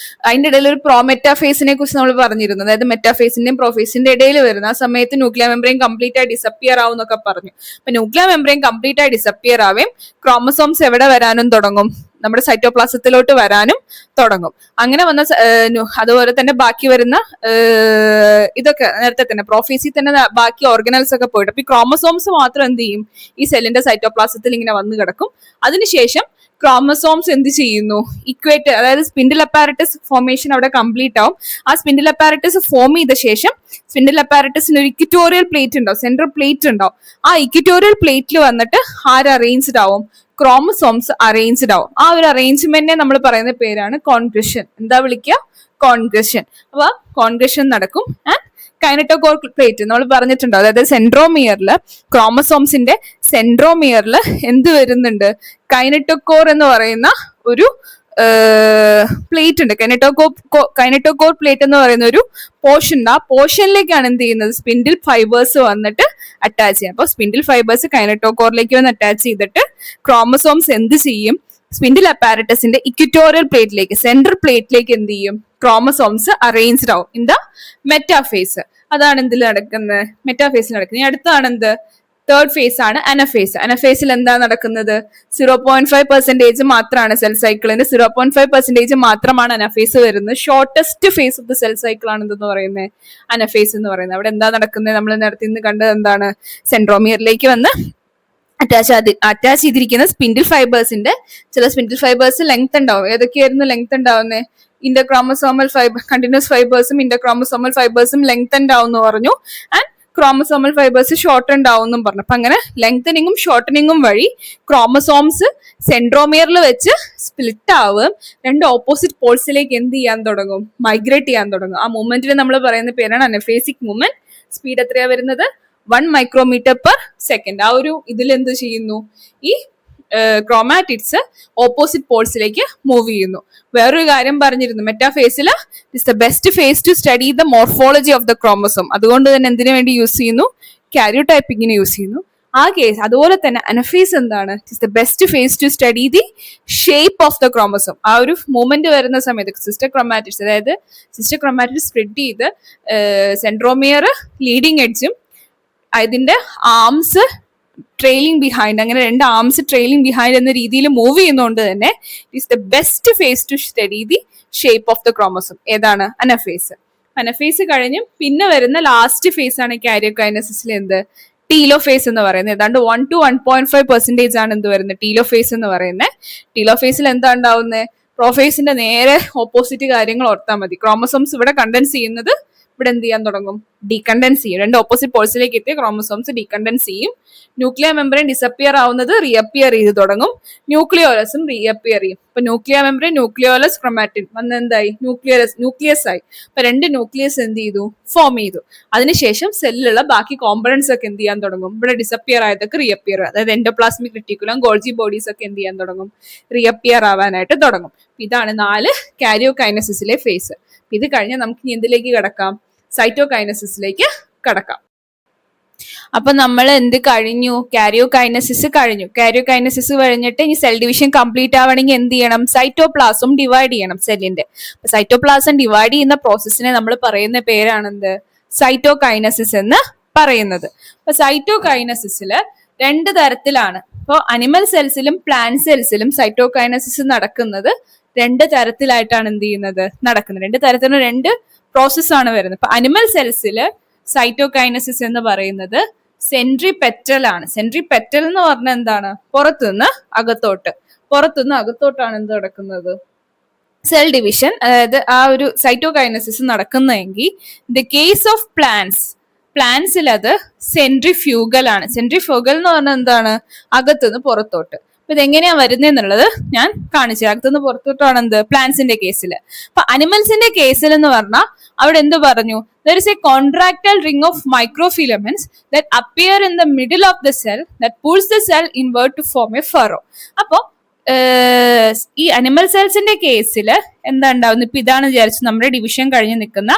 അതിന്റെ ഇടയിൽ ഒരു മെറ്റാഫേസിനെ കുറിച്ച് നമ്മൾ പറഞ്ഞിരുന്നു. അതായത് മെറ്റാഫേസിന്റെയും പ്രോഫേസിന്റെ ഇടയിൽ വരുന്ന ആ സമയത്ത് ന്യൂക്ലിയർ മെംബ്രെയിൻ കംപ്ലീറ്റ് ആയി ഡിസപ്പിയർ ആവും എന്നൊക്കെ പറഞ്ഞു. അപ്പൊ ന്യൂക്ലിയർ മെംബ്രെയിൻ കംപ്ലീറ്റ് ആയി ഡിസപ്പിയർ ആവേം ക്രോമസോംസ് എവിടെ വരാനും തുടങ്ങും? നമ്മുടെ സൈറ്റോപ്ലാസത്തിലോട്ട് വരാനും തുടങ്ങും. അങ്ങനെ വന്ന അതുപോലെ തന്നെ ബാക്കി വരുന്ന ഇതൊക്കെ നേരത്തെ തന്നെ പ്രോഫേസിൽ തന്നെ ബാക്കി ഓർഗനൽസ് ഒക്കെ പോയിട്ട് അപ്പൊ ഈ ക്രോമസോംസ് മാത്രം എന്ത് ചെയ്യും? ഈ സെല്ലിന്റെ സൈറ്റോപ്ലാസത്തിൽ ഇങ്ങനെ വന്ന് കിടക്കും. അതിനുശേഷം ക്രോമസോംസ് എന്ത് ചെയ്യുന്നു? ഇക്വേറ്റർ, അതായത് സ്പിൻഡിൽ അപ്പാരറ്റസ് ഫോർമേഷൻ അവിടെ കംപ്ലീറ്റ് ആവും. ആ സ്പിൻഡിൽ അപ്പാരറ്റസ് ഫോം ചെയ്ത ശേഷം സ്പിൻഡിൽ അപ്പാരറ്റസിന് ഒരു ഇക്വറ്റോറിയൽ പ്ലേറ്റ് ഉണ്ടാവും, സെൻട്രൽ പ്ലേറ്റ് ഉണ്ടാവും. ആ ഇക്വറ്റോറിയൽ പ്ലേറ്റിൽ വന്നിട്ട് ആര് അറേഞ്ച്ഡ് ആവും? ക്രോമസോംസ് അറേഞ്ച്ഡ് ആവും. ആ ഒരു അറേഞ്ച്മെന്റിനെ നമ്മൾ പറയുന്ന പേരാണ് കോൺഗ്രഷൻ. എന്താ വിളിക്കുക? കോൺഗ്രഷൻ. അപ്പൊ കോൺഗ്രഷൻ നടക്കും. കൈനറ്റോകോർ പ്ലേറ്റ് നമ്മൾ പറഞ്ഞിട്ടുണ്ടോ, അതായത് സെൻട്രോമിയറിൽ ക്രോമസോംസിന്റെ സെൻട്രോമിയറിൽ എന്ത് വരുന്നുണ്ട്, കൈനറ്റോകോർ എന്ന് പറയുന്ന ഒരു പ്ലേറ്റ് ഉണ്ട്. കൈനറ്റോകോർ പ്ലേറ്റ് എന്ന് പറയുന്ന ഒരു പോർഷൻ ഉണ്ട്. ആ പോർഷനിലേക്കാണ് എന്ത് ചെയ്യുന്നത്, സ്പിൻഡിൽ ഫൈബേഴ്സ് വന്നിട്ട് അറ്റാച്ച് ചെയ്യാം. അപ്പോൾ സ്പിൻഡിൽ ഫൈബേഴ്സ് കൈനറ്റോകോറിലേക്ക് വന്ന് അറ്റാച്ച് ചെയ്തിട്ട് ക്രോമസോംസ് എന്ത് ചെയ്യും, സ്പിൻഡിൽ അപ്പാരറ്റസിന്റെ ഇക്വിറ്റോറിയൽ പ്ലേറ്റിലേക്ക്, സെൻട്രൽ പ്ലേറ്റിലേക്ക് എന്ത് ചെയ്യും, ക്രോമസോംസ് അറേഞ്ച്ഡ് ആവും ഇൻ ദ മെറ്റാഫേസ്. അതാണ് എന്തിൽ നടക്കുന്നത്, മെറ്റാഫേസിൽ നടക്കുന്നത്. ഇനി അടുത്താണ് എന്ത്, തേർഡ് ഫേസ് ആണ് അനഫേസ്. അനഫേസിൽ എന്താ നടക്കുന്നത്, 0.5% മാത്രമാണ് സെൽ സൈക്കിളിന്റെ 0.5% മാത്രമാണ് അനഫേസ് വരുന്നത്. Shortest phase of the cell cycle ആണ് എന്തെന്ന് പറയുന്നത്, അനഫേസ് എന്ന് പറയുന്നത്. അവിടെ എന്താ നടക്കുന്നത്, നമ്മൾ നേരത്തെ ഇന്ന് കണ്ടത് എന്താണ്, സെൻട്രോമിയറിലേക്ക് വന്ന് അറ്റാച്ച് ചെയ്തിരിക്കുന്ന സ്പിൻഡിൽ ഫൈബേഴ്സിന്റെ ചില സ്പിൻഡിൽ ഫൈബേഴ്സ് ലെങ്ത് ഉണ്ടാവും. ഏതൊക്കെയായിരുന്നു ലെങ്ത് ഉണ്ടാവുന്നത്, ഇന്റർക്രോമസോമൽ കണ്ടിന്യൂസ് ഫൈബേഴ്സും ഇന്റർക്രോമസോമൽ ഫൈബേഴ്സും ലെങ്ത് ഉണ്ടാവും എന്ന് പറഞ്ഞു. ആൻഡ് ക്രോമസോമൽ ഫൈബേഴ്സ് ഷോർട്ട് ഉണ്ടാവും എന്നും പറഞ്ഞു. അപ്പൊ അങ്ങനെ ലെങ്തനിങ്ങും ഷോർട്ടനിങ്ങും വഴി ക്രോമസോംസ് സെൻട്രോമിയറിൽ വെച്ച് സ്പ്ലിറ്റ് ആവുകയും രണ്ട് ഓപ്പോസിറ്റ് പോൾസിലേക്ക് എന്ത് ചെയ്യാൻ തുടങ്ങും, മൈഗ്രേറ്റ് ചെയ്യാൻ തുടങ്ങും. ആ മൂവ്മെന്റിന് നമ്മൾ പറയുന്ന പേരാണ് അനഫേസിക് മൂവ്മെന്റ്. സ്പീഡ് എത്രയാ വരുന്നത്, 1 മൈക്രോമീറ്റർ പെർ സെക്കൻഡ്. ആ ഒരു ഇതിൽ എന്ത് ചെയ്യുന്നു, ഈ ക്രോമാറ്റിഡ്സ് ഓപ്പോസിറ്റ് പോൾസിലേക്ക് മൂവ് ചെയ്യുന്നു. വേറൊരു കാര്യം പറഞ്ഞിരുന്നു, മെറ്റാഫേസിൽ is the best phase to study the morphology of the chromosome. അതുകൊണ്ട് തന്നെ എന്തിനു വേണ്ടി യൂസ് ചെയ്യുന്നു, കാരിയോടൈപ്പിങ്ങിന് യൂസ് ചെയ്യുന്നു. ആ കേസ് അതുപോലെ തന്നെ അനഫേസ് എന്താണ്, is the best phase to study the shape of the chromosome. ആ ഒരു മൂവ്മെന്റ് വരുന്ന സമയത്ത് സിസ്റ്റർ ക്രോമാറ്റിഡ്സ്, അതായത് സിസ്റ്റർ ക്രോമാറ്റിഡ്സ് സ്പ്രെഡ് ചെയ്ത് സെൻട്രോമിയർ ലീഡിങ് എഡ്ജും അതിന്റെ ആംസ് ട്രെയിലിംഗ് ബിഹൈൻഡ്, അങ്ങനെ രണ്ട് ആംസ് ട്രെയിലിംഗ് ബിഹൈൻഡ് എന്ന രീതിയിൽ മൂവ് ചെയ്യുന്നതുകൊണ്ട് തന്നെ it is the best phase to study the shape of the chromosome. ഏതാണ്, അനഫേസ്. അനഫേസ് കഴിഞ്ഞ് പിന്നെ വരുന്ന ലാസ്റ്റ് ഫേസ് ആണ് കാരിയോകൈനസിസിൽ എന്ത്, ടീലോഫേസ് എന്ന് പറയുന്നത്. ഏതാണ്ട് 1 to 1.5% ആണ് എന്ത് വരുന്നത്, ടീലോഫേസ് എന്ന് പറയുന്നത്. ടീലോഫേസിൽ എന്താ ഉണ്ടാവുന്നത്, പ്രോഫേസിന്റെ നേരെ ഓപ്പോസിറ്റ് കാര്യങ്ങൾ ഓർത്താൽ മതി. ക്രോമസോംസ് ഇവിടെ കണ്ടൻസ് ചെയ്യുന്നത് ഇവിടെ എന്ത് ചെയ്യാൻ തുടങ്ങും, ഡീകണ്ടൻസ് ചെയ്യും. രണ്ട് ഓപ്പോസിറ്റ് പോൾസിലേക്ക് എത്തിയ ക്രോമസോംസ് ഡീകണ്ടൻസ് ചെയ്യും. ന്യൂക്ലിയർ മെമ്പറൈൻ ഡിസപ്പിയർ ആവുന്നത് റീഅപ്പിയർ ചെയ്ത് തുടങ്ങും. ന്യൂക്ലിയോലസും റീഅപ്പിയർ ചെയ്യും. ഇപ്പൊ ന്യൂക്ലിയർ മെമ്പറൈൻ, ന്യൂക്ലിയോലസ്, ക്രോമാറ്റിൻ വന്ന് എന്തായി, ന്യൂക്ലിയസ് ആയി. ഇപ്പൊ രണ്ട് ന്യൂക്ലിയസ് എന്ത് ചെയ്തു, ഫോം ചെയ്തു. അതിനുശേഷം സെല്ലിലുള്ള ബാക്കി കോമ്പണൻസ് ഒക്കെ എന്ത് ചെയ്യാൻ തുടങ്ങും, ഇവിടെ ഡിസപ്പിയർ ആയതൊക്കെ റീഅപ്പിയർ, അതായത് എൻഡോപ്ലാസ്മിക് റെറ്റിക്കുലം, ഗോൾജി ബോഡീസ് ഒക്കെ എന്ത് ചെയ്യാൻ തുടങ്ങും, റീഅപ്പിയർ ആവാനായിട്ട് തുടങ്ങും. ഇതാണ് 4 കാരിയോകൈനസിസിലെ ഫേസ്. ഇത് കഴിഞ്ഞാൽ നമുക്ക് ഇനി എന്തിലേക്ക് കിടക്കാം, സൈറ്റോകൈനസിസിലേക്ക് കടക്കാം. അപ്പൊ നമ്മൾ എന്ത് കഴിഞ്ഞു, കാരിയോകൈനസിസ് കഴിഞ്ഞു. കാരിയോകൈനസിസ് കഴിഞ്ഞിട്ട് ഇനി സെൽ ഡിവിഷൻ കംപ്ലീറ്റ് ആവണമെങ്കിൽ എന്ത് ചെയ്യണം, സൈറ്റോപ്ലാസം ഡിവൈഡ് ചെയ്യണം സെല്ലിന്റെ. അപ്പൊ സൈറ്റോപ്ലാസം ഡിവൈഡ് ചെയ്യുന്ന പ്രോസസ്സിനെ നമ്മൾ പറയുന്ന പേരാണെന്ത്, സൈറ്റോകൈനസിസ് എന്ന് പറയുന്നത്. അപ്പൊ സൈറ്റോകൈനസിസില് 2 തരത്തിലാണ്. ഇപ്പോൾ അനിമൽ സെൽസിലും പ്ലാന്റ് സെൽസിലും സൈറ്റോകൈനസിസ് നടക്കുന്നത് 2 തരത്തിലായിട്ടാണ് എന്ത് ചെയ്യുന്നത്, നടക്കുന്നത്. 2 തരത്തിലുള്ള 2 പ്രോസസ്സാണ് വരുന്നത്. ഇപ്പൊ അനിമൽ സെൽസിൽ സൈറ്റോകൈനസിസ് എന്ന് പറയുന്നത് സെൻട്രിപെറ്റൽ ആണ്. സെൻട്രിപെറ്റൽ എന്ന് പറഞ്ഞാൽ എന്താണ്, പുറത്തുനിന്ന് അകത്തോട്ടാണ് എന്ത് നടക്കുന്നത്, സെൽ ഡിവിഷൻ, അതായത് ആ ഒരു സൈറ്റോകൈനസിസ് നടക്കുന്നതെങ്കിൽ ദ കേസ് ഓഫ് പ്ലാന്റ്സിൽ അത് സെൻട്രിഫ്യൂഗൽ ആണ്. സെൻട്രിഫ്യൂഗൽ എന്ന് പറഞ്ഞാൽ എന്താണ്, അകത്തുനിന്ന് പുറത്തോട്ട്. അപ്പൊ ഇതെങ്ങനെയാ വരുന്നതെന്നുള്ളത് ഞാൻ കാണിച്ചു. അകത്തുനിന്ന് പുറത്തോട്ടാണ് എന്ത്, പ്ലാന്റ്സിന്റെ കേസിൽ. അപ്പൊ അനിമൽസിന്റെ കേസിൽ എന്ന് പറഞ്ഞാൽ അവിടെ എന്ത് പറഞ്ഞു, there is a contractile ring of microfilaments that appear in the middle of the cell that pulls the cell inward to form a furrow. അപ്പൊ ഈ അനിമൽ സെൽസിന്റെ കേസിൽ എന്താ ഉണ്ടാവുന്നത്, ഇപ്പൊ ഇതാണ് വിചാരിച്ചു നമ്മുടെ ഡിവിഷൻ കഴിഞ്ഞ് നിൽക്കുന്ന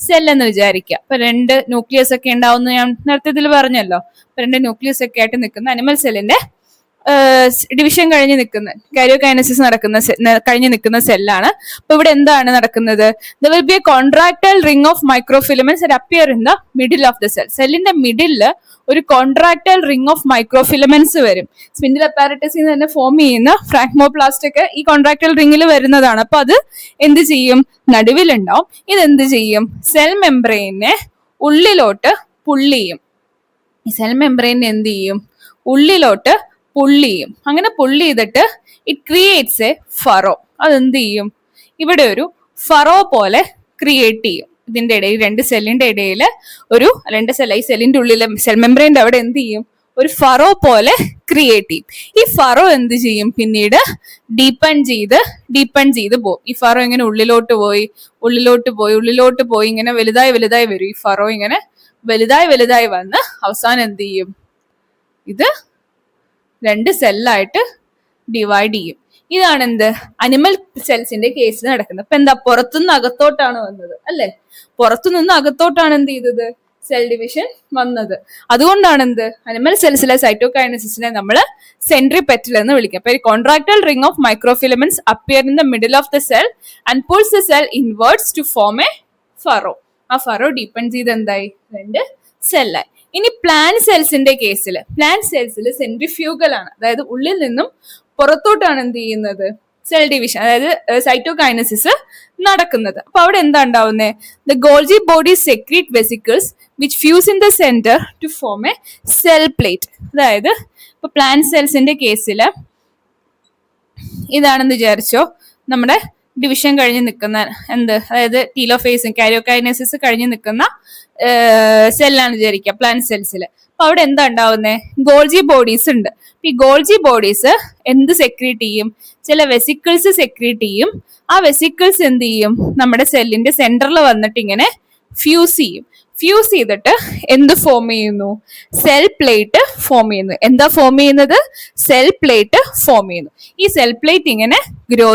സെൽ എന്ന് വിചാരിക്കുക. അപ്പൊ 2 ന്യൂക്ലിയസ് ഒക്കെ ഉണ്ടാവുന്ന ഞാൻ നേരത്തെ ഇതിൽ പറഞ്ഞല്ലോ. അപ്പൊ 2 ന്യൂക്ലിയസ് ഒക്കെ ആയിട്ട് നിൽക്കുന്ന അനിമൽ സെല്ലിന്റെ ഡിവിഷൻ കഴിഞ്ഞ് നിൽക്കുന്ന, കാരിയോകൈനസിസ് കഴിഞ്ഞ് നിൽക്കുന്ന സെല്ലാണ്. അപ്പൊ ഇവിടെ എന്താണ് നടക്കുന്നത്, there will be a contractile ring of microfilaments that appear in the middle of the cell. സെല്ലിന്റെ മിഡില് ഒരു കോൺട്രാക്ടൈൽ റിംഗ് ഓഫ് മൈക്രോഫിലമെന്റ്സ് വരും. സ്പിൻഡിൽ അപ്പാരറ്റസിൽ നിന്ന് തന്നെ ഫോം ചെയ്യുന്ന ഫ്രാഗ്മോപ്ലാസ്റ്റ് ഒക്കെ ഈ കോൺട്രാക്ടൈൽ റിംഗിൽ വരുന്നതാണ്. അപ്പൊ അത് എന്ത് ചെയ്യും, നടുവിലുണ്ടാവും. ഇതെന്ത് ചെയ്യും, സെൽ മെംബ്രെയിനെ ഉള്ളിലോട്ട് പുള്ളി ചെയ്യും. ഈ സെൽ മെംബ്രെയിനെ എന്ത് ചെയ്യും, ഉള്ളിലോട്ട് പുള്ളി ചെയ്യും. അങ്ങനെ പുള്ളി ചെയ്തിട്ട് ഇറ്റ് ക്രിയേറ്റ്സ് എ ഫറോ. അതെന്ത് ചെയ്യും, ഇവിടെ ഒരു ഫറോ പോലെ ക്രിയേറ്റ് ചെയ്യും. ഇതിന്റെ ഇടയിൽ 2 സെല്ലിന്റെ ഇടയിൽ ഈ സെല്ലിന്റെ ഉള്ളിലെ സെൽ മെംബ്രെയിന്റെ അവിടെ എന്ത് ചെയ്യും, ഒരു ഫറോ പോലെ ക്രിയേറ്റ് ചെയ്യും. ഈ ഫറോ എന്ത് ചെയ്യും, പിന്നീട് ഡീപ്പൺ ചെയ്ത് പോകും. ഈ ഫറോ ഇങ്ങനെ ഉള്ളിലോട്ട് പോയി ഇങ്ങനെ വലുതായി വരും. ഈ ഫറോ ഇങ്ങനെ വലുതായി വന്ന് അവസാനം എന്ത് ചെയ്യും, ഇത് 2 സെല്ലായിട്ട് ഡിവൈഡ് ചെയ്യും. ഇതാണ് എന്ത്, അനിമൽ സെൽസിന്റെ കേസിൽ നടക്കുന്നത്. അപ്പൊ എന്താ, പുറത്തുനിന്ന് അകത്തോട്ടാണ് വന്നത് അല്ലെ, പുറത്തുനിന്ന് അകത്തോട്ടാണ് എന്ത് ചെയ്തത്, സെൽ ഡിവിഷൻ വന്നത്. അതുകൊണ്ടാണ് എന്ത്, അനിമൽ സെൽസിലെ സൈറ്റോകൈനസിസിനെ നമ്മൾ സെൻട്രിപെറ്റൽ എന്ന് വിളിക്കുക. അപ്പൊ contractile ring of microfilaments appear in the middle of the cell and pulls the cell inwards to form a furrow. ആ ഫറോ ഡീപ്പൺ ചെയ്ത് എന്തായി, 2 സെല്ലായി. ഇനി പ്ലാന്റ് സെൽസിന്റെ കേസിൽ, പ്ലാന്റ് സെൽസിൽ സെൻട്രിഫ്യൂഗൽ ആണ്, അതായത് ഉള്ളിൽ നിന്നും പുറത്തോട്ടാണ് എന്ത് ചെയ്യുന്നത്, സെൽ ഡിവിഷൻ, അതായത് സൈറ്റോകൈനസിസ് നടക്കുന്നത്. അപ്പൊ അവിടെ എന്താ ഉണ്ടാവുന്നത്, the Golgi body secrete vesicles which fuse in the centre to form a cell plate. അതായത് ഇപ്പൊ പ്ലാന്റ് സെൽസിന്റെ കേസിൽ ഇതാണെന്ന് വിചാരിച്ചോ, നമ്മുടെ ഡിവിഷൻ കഴിഞ്ഞ് നിൽക്കുന്ന അതായത് ടീലോഫേസും കാരിയോകൈനസിസ് കഴിഞ്ഞ് നിൽക്കുന്ന സെല്ലാണ് വിചാരിക്കുക പ്ലാന്റ് സെൽസിൽ. അപ്പൊ അവിടെ എന്താ ഉണ്ടാവുന്നത്, ഗോൾജി ബോഡീസ് ഉണ്ട്. ഈ ഗോൾജി ബോഡീസ് എന്ത് സെക്രീറ്റ് ചെയ്യും, ചില വെസിക്കിൾസ് സെക്രീറ്റ് ചെയ്യും. ആ വെസിക്കിൾസ് എന്ത് ചെയ്യും, നമ്മുടെ സെല്ലിന്റെ സെന്ററിൽ വന്നിട്ട് ഇങ്ങനെ ഫ്യൂസ് ചെയ്തിട്ട് എന്ത് ഫോം ചെയ്യുന്നു, സെൽ പ്ലേറ്റ് ഫോം ചെയ്യുന്നു. എന്താ ഫോം ചെയ്യുന്നത്, സെൽ പ്ലേറ്റ് ഫോം ചെയ്യുന്നു. ഈ സെൽ പ്ലേറ്റ് ഇങ്ങനെ ഗ്രോ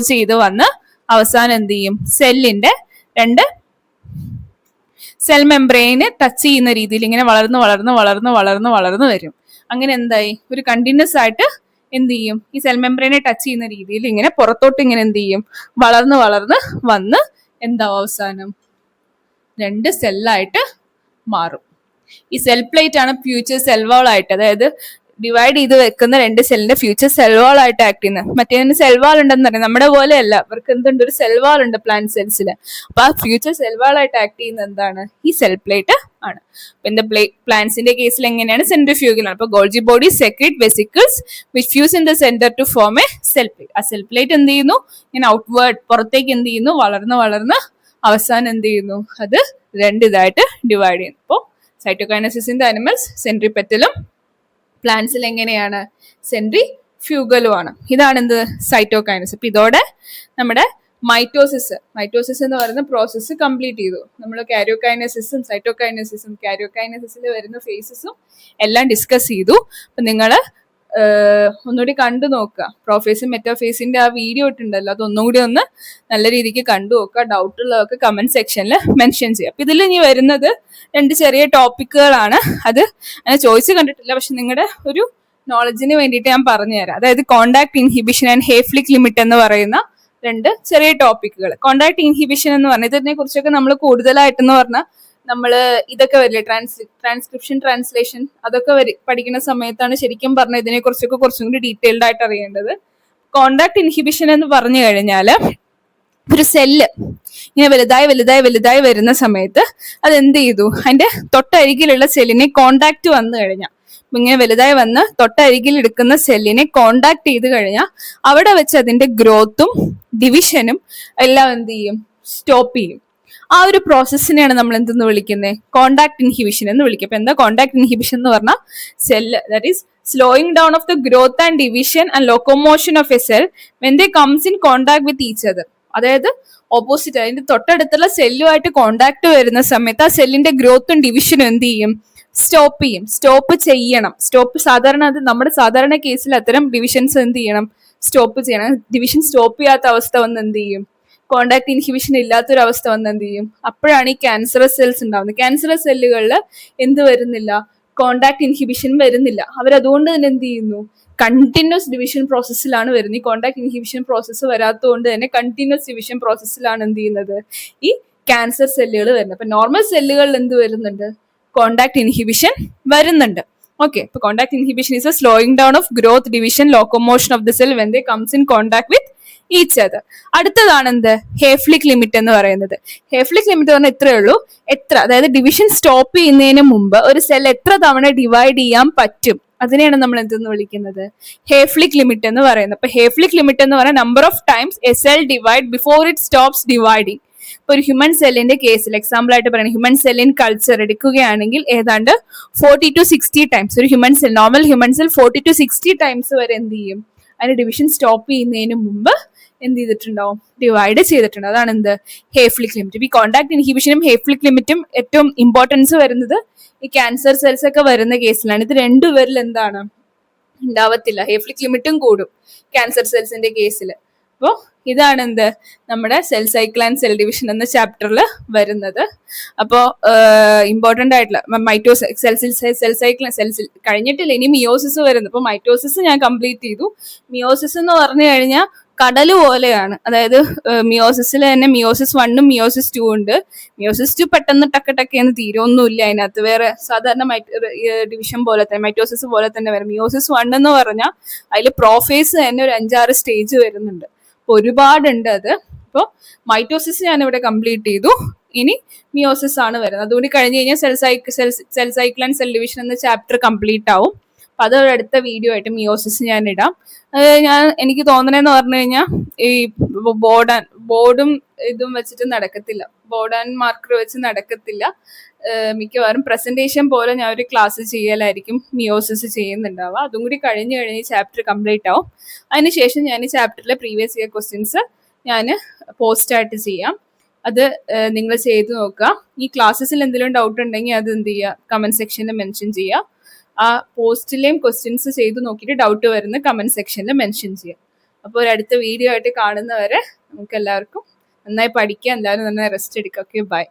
ചെയ്ത് വന്ന് അവസാനം എന്ത് ചെയ്യും, സെല്ലിന്റെ 2 സെൽ മെംബ്രെയിന് ടച്ച് ചെയ്യുന്ന രീതിയിൽ ഇങ്ങനെ വളർന്ന് വരും. അങ്ങനെ എന്തായി, ഒരു കണ്ടിന്യൂസ് ആയിട്ട് എന്ത് ചെയ്യും, ഈ സെൽ മെംബ്രെയിനെ ടച്ച് ചെയ്യുന്ന രീതിയിൽ ഇങ്ങനെ പുറത്തോട്ട് ഇങ്ങനെ എന്ത് ചെയ്യും, വളർന്ന് വന്ന് എന്താവും, അവസാനം 2 സെല്ലായിട്ട് മാറും. ഈ സെൽ പ്ലേറ്റ് ആണ് ഫ്യൂച്ചർ സെൽ വാൾ ആയിട്ട്, അതായത് ഡിവൈഡ് ചെയ്ത് വെക്കുന്ന 2 സെല്ലിന്റെ ഫ്യൂച്ചർ സെൽ വാൾ ആയിട്ട് ആക്ട് ചെയ്യുന്നത്. മറ്റേതിന് സെൽ വാൾ ഉണ്ടെന്ന് പറയാം, നമ്മുടെ പോലെയല്ല, അവർക്ക് എന്തുണ്ട്, ഒരു സെൽ വാൾ ഉണ്ട് പ്ലാന്റ് സെൽസിൽ. അപ്പൊ ആ ഫ്യൂച്ചർ സെൽ വാൾ ആയിട്ട് ആക്ട് ചെയ്യുന്നത് എന്താണ്, ഈ സെൽ പ്ലേറ്റ് ആണ്. പിന്നെ പ്ലാന്റ്സിന്റെ കേസിൽ എങ്ങനെയാണ്, സെൻട്രിഫ്യൂഗൽ ആണ്. അപ്പൊ Golgi body secrete vesicles which fuse in the centre to form a cell plate. ആ സെൽ പ്ലേറ്റ് എന്ത് ചെയ്യുന്നു, ഇങ്ങനെ ഔട്ട്വേർഡ് പുറത്തേക്ക് എന്ത് ചെയ്യുന്നു, വളർന്ന് അവസാനം എന്ത് ചെയ്യുന്നു, അത് 2 ഇതായിട്ട് ഡിവൈഡ് ചെയ്യുന്നു. അപ്പോൾ സൈറ്റോകൈനസിസിന്റെ അനിമൽസ് സെൻട്രിപെറ്റലും പ്ലാന്റ്സിൽ എങ്ങനെയാണ്, സെൻട്രിഫ്യൂഗലും ആണ്. ഇതാണ് എന്ത്, സൈറ്റോകൈനസിസ്. അപ്പൊ ഇതോടെ നമ്മുടെ മൈറ്റോസിസ് എന്ന് പറയുന്ന പ്രോസസ്സ് കംപ്ലീറ്റ് ചെയ്തു. നമ്മൾ കാരിയോകൈനസിസും കാരിയോകൈനസിസിൽ വരുന്ന ഫേസസും എല്ലാം ഡിസ്കസ് ചെയ്തു. അപ്പൊ നിങ്ങൾ ഒന്നുകൂടി കണ്ടു നോക്കുക. പ്രോഫേസും മെറ്റാഫേസിന്റെ ആ വീഡിയോ ഇട്ടുണ്ടല്ലോ, അതൊന്നുകൂടി ഒന്ന് നല്ല രീതിക്ക് കണ്ടു നോക്കുക. ഡൗട്ട് ഉള്ളതൊക്കെ കമന്റ് സെക്ഷനിൽ മെൻഷൻ ചെയ്യുക. അപ്പൊ ഇതിൽ ഇനി വരുന്നത് 2 ചെറിയ ടോപ്പിക്കുകളാണ്. അത് അങ്ങനെ ചോദിച്ചു കണ്ടിട്ടില്ല, പക്ഷെ നിങ്ങളുടെ ഒരു നോളജിന് വേണ്ടിയിട്ട് ഞാൻ പറഞ്ഞുതരാം. അതായത് contact inhibition and Hayflick limit എന്ന് പറയുന്ന 2 ചെറിയ ടോപ്പിക്കുകൾ. കോണ്ടാക്ട് ഇൻഹിബിഷൻ എന്ന് പറഞ്ഞാൽ ഇതിനെ കുറിച്ചൊക്കെ നമ്മൾ കൂടുതലായിട്ടെന്ന് പറഞ്ഞാൽ നമ്മള് ഇതൊക്കെ വരില്ലേ, ട്രാൻസ്ക്രിപ്ഷൻ ട്രാൻസ്ലേഷൻ, അതൊക്കെ പഠിക്കുന്ന സമയത്താണ് ശരിക്കും പറഞ്ഞാൽ ഇതിനെ കുറിച്ചൊക്കെ കുറച്ചും കൂടി ഡീറ്റെയിൽഡ് ആയിട്ട് അറിയേണ്ടത്. കോണ്ടാക്ട് ഇൻഹിബിഷൻ എന്ന് പറഞ്ഞു കഴിഞ്ഞാൽ ഒരു സെല്ല് ഇങ്ങനെ വലുതായി വരുന്ന സമയത്ത് അത് എന്ത് ചെയ്തു, അതിന്റെ തൊട്ടരികിലുള്ള സെല്ലിനെ കോണ്ടാക്ട് വന്നു കഴിഞ്ഞാൽ, ഇങ്ങനെ വലുതായി വന്ന് തൊട്ടരികിൽ എടുക്കുന്ന സെല്ലിനെ കോണ്ടാക്ട് ചെയ്ത് കഴിഞ്ഞാൽ അവിടെ വെച്ച് അതിന്റെ ഗ്രോത്തും ഡിവിഷനും എല്ലാം എന്ത് ചെയ്യും, സ്റ്റോപ്പ് ചെയ്യും. ആ ഒരു പ്രോസസ്സിനെയാണ് നമ്മൾ എന്തെന്ന് വിളിക്കുന്നത്, കോണ്ടാക്ട് ഇൻഹിബിഷൻ എന്ന് വിളിക്കുക. അപ്പൊ എന്താ കോണ്ടാക്ട് ഇൻഹിബിഷൻ എന്ന് പറഞ്ഞാൽ, cell that is slowing down of the growth and division and locomotion of a cell when they comes in contact with each other. അതായത് ഓപ്പോസിറ്റ്, അതിന്റെ തൊട്ടടുത്തുള്ള സെല്ലുമായിട്ട് കോണ്ടാക്ട് വരുന്ന സമയത്ത് ആ സെല്ലിന്റെ ഗ്രോത്തും ഡിവിഷനും എന്ത് ചെയ്യും, സ്റ്റോപ്പ് ചെയ്യണം. സാധാരണ അത് നമ്മുടെ സാധാരണ കേസിൽ അത്തരം ഡിവിഷൻസ് എന്ത് ചെയ്യണം, സ്റ്റോപ്പ് ചെയ്യണം. ഡിവിഷൻ സ്റ്റോപ്പ് ചെയ്യാത്ത അവസ്ഥ വന്ന് എന്ത് ചെയ്യും, കോണ്ടാക്ട് ഇൻഹിബിഷൻ ഇല്ലാത്തൊരവസ്ഥ വന്ന് എന്ത് ചെയ്യും, അപ്പോഴാണ് ഈ ക്യാൻസറസ് സെൽസ് ഉണ്ടാവുന്നത്. ക്യാൻസറസ് സെല്ലുകളിൽ എന്ത് വരുന്നില്ല, കോണ്ടാക്ട് ഇൻഹിബിഷൻ വരുന്നില്ല. അവരതുകൊണ്ട് തന്നെ എന്ത് ചെയ്യുന്നു, കണ്ടിന്യൂസ് ഡിവിഷൻ പ്രോസസ്സിലാണ് വരുന്നത്. ഈ കോണ്ടാക്ട് ഇൻഹിബിഷൻ പ്രോസസ്സ് വരാത്തതുകൊണ്ട് തന്നെ കണ്ടിന്യൂസ് ഡിവിഷൻ പ്രോസസ്സിലാണ് എന്ത് ചെയ്യുന്നത്, ഈ ക്യാൻസർ സെല്ലുകൾ വരുന്നത്. അപ്പൊ നോർമൽ സെല്ലുകളിൽ എന്ത് വരുന്നുണ്ട്, കോണ്ടാക്ട് ഇൻഹിബിഷൻ വരുന്നുണ്ട്. ഓക്കെ, ഇപ്പൊ contact inhibition is A slowing down of growth, division, locomotion of the cell when they comes in contact with each other. അടുത്തതാണ് എന്ത്, ഹേഫ്ലിക് ലിമിറ്റ് എന്ന് പറയുന്നത്. ഹേഫ്ലിക് ലിമിറ്റ് പറഞ്ഞാൽ ഇത്രയേ ഉള്ളൂ, അതായത് ഡിവിഷൻ സ്റ്റോപ്പ് ചെയ്യുന്നതിന് മുമ്പ് ഒരു സെൽ എത്ര തവണ ഡിവൈഡ് ചെയ്യാൻ പറ്റും, അതിനെയാണ് നമ്മൾ എന്തെന്ന് വിളിക്കുന്നത്, ഹേഫ്ലിക് ലിമിറ്റ് എന്ന് പറയുന്നത്. അപ്പൊ ഹേഫ്ലിക് ലിമിറ്റ് എന്ന് പറഞ്ഞാൽ number of times A cell divide before it stops dividing. ഇപ്പൊ ഒരു ഹ്യൂമൻ സെല്ലിന്റെ കേസിൽ എക്സാമ്പിൾ ആയിട്ട് പറയുന്നത് ഹ്യൂമൻ സെല്ലിൻ കൾച്ചർ എടുക്കുകയാണെങ്കിൽ ഏതാണ്ട് 40 to 60 ടൈംസ് ഒരു human cell normal human cell 40 to 60 times വരെ എന്ത് ചെയ്യും, അതിന്റെ ഡിവിഷൻ സ്റ്റോപ്പ് ചെയ്യുന്നതിന് മുമ്പ് എന്ത് ചെയ്തിട്ടുണ്ടാവും, ഡിവൈഡ് ചെയ്തിട്ടുണ്ട്. അതാണ് എന്ത് ഹേഫ്ലിക് ലിമിറ്റ്. ഈ കോണ്ടാക്ട് ഇൻഹിബിഷനും ഹേഫ്ലിക് ലിമിറ്റും ഏറ്റവും ഇമ്പോർട്ടൻസ് വരുന്നത് ഈ ക്യാൻസർ സെൽസ് ഒക്കെ വരുന്ന കേസിലാണ്. ഇത് രണ്ടുപേരിൽ എന്താണ് ഉണ്ടാവത്തില്ല, ഹേഫ്ലിക് ലിമിറ്റും കൂടും ക്യാൻസർ സെൽസിന്റെ കേസിൽ. അപ്പോൾ ഇതാണ് എന്ത് നമ്മുടെ cell cycle and cell division എന്ന ചാപ്റ്ററിൽ വരുന്നത്. അപ്പോൾ ഇമ്പോർട്ടൻ്റ് ആയിട്ടുള്ള സെൽ സൈക്കിൾ സെൽസിൽ കഴിഞ്ഞിട്ടില്ല, ഇനി മിയോസിസ് വരുന്നു. അപ്പോൾ മൈറ്റോസിസ് ഞാൻ കംപ്ലീറ്റ് ചെയ്തു. മിയോസിസ് എന്ന് പറഞ്ഞു കഴിഞ്ഞാൽ കടല് പോലെയാണ്. അതായത് മിയോസിസിൽ തന്നെ മിയോസിസ് 1ഉം മിയോസിസ് 2 ഉണ്ട്. മിയോസിസ് 2 പെട്ടെന്ന് ടക്കന്ന് തീരൊന്നുമില്ല അതിനകത്ത്, വേറെ സാധാരണ ഡിവിഷൻ പോലെ തന്നെ മൈറ്റോസിസ് പോലെ തന്നെ വരും. മിയോസിസ് 1 എന്ന് പറഞ്ഞാൽ അതിൽ പ്രോഫേസ് തന്നെ ഒരു 5-6 സ്റ്റേജ് വരുന്നുണ്ട്, ഒരുപാടുണ്ട് അത്. അപ്പോൾ മൈറ്റോസിസ് ഞാൻ ഇവിടെ കംപ്ലീറ്റ് ചെയ്തു. ഇനി മിയോസിസ് ആണ് വരുന്നത്. അതുകൊണ്ട് കഴിഞ്ഞ് കഴിഞ്ഞാൽ cell cycle and cell division എന്ന ചാപ്റ്റർ കംപ്ലീറ്റ് ആവും. അപ്പൊ അതൊരു അടുത്ത വീഡിയോ ആയിട്ട് മിയോസിസ് ഞാൻ ഇടാം. എനിക്ക് തോന്നണേന്ന് പറഞ്ഞു കഴിഞ്ഞാൽ ഈ ബോർഡും ഇതും വെച്ചിട്ട് നടക്കത്തില്ല, ബോർഡ് ആൻഡ് മാർക്കർ വെച്ച് നടക്കത്തില്ല. മിക്കവാറും പ്രസന്റേഷൻ പോലെ ഞാൻ ഒരു ക്ലാസ് ചെയ്യലായിരിക്കും മിയോസിസ് ചെയ്യുന്നുണ്ടാവുക. അതും കൂടി കഴിഞ്ഞ് ചാപ്റ്റർ കംപ്ലീറ്റ് ആവും. അതിനുശേഷം ഞാൻ ഈ ചാപ്റ്ററിലെ പ്രീവിയസ് ഇയർ ക്വസ്റ്റ്യൻസ് ഞാൻ പോസ്റ്റായിട്ട് ചെയ്യാം. അത് നിങ്ങൾ ചെയ്ത് നോക്കുക. ഈ ക്ലാസ്സസിൽ എന്തെങ്കിലും ഡൗട്ട് ഉണ്ടെങ്കിൽ അത് എന്ത് ചെയ്യുക, കമന്റ് സെക്ഷനിൽ മെൻഷൻ ചെയ്യുക. ആ പോസ്റ്റിലെയും ക്വസ്റ്റ്യൻസ് ചെയ്ത് നോക്കിയിട്ട് ഡൗട്ട് വരുന്ന കമന്റ് സെക്ഷനിൽ മെൻഷൻ ചെയ്യാം. അപ്പോൾ ഒരു അടുത്ത വീഡിയോ ആയിട്ട് കാണുന്നവരെ നമുക്ക് എല്ലാവർക്കും നന്നായി പഠിക്കുക, എല്ലാവരും നന്നായി റെസ്റ്റ് എടുക്കുക. Okay, by.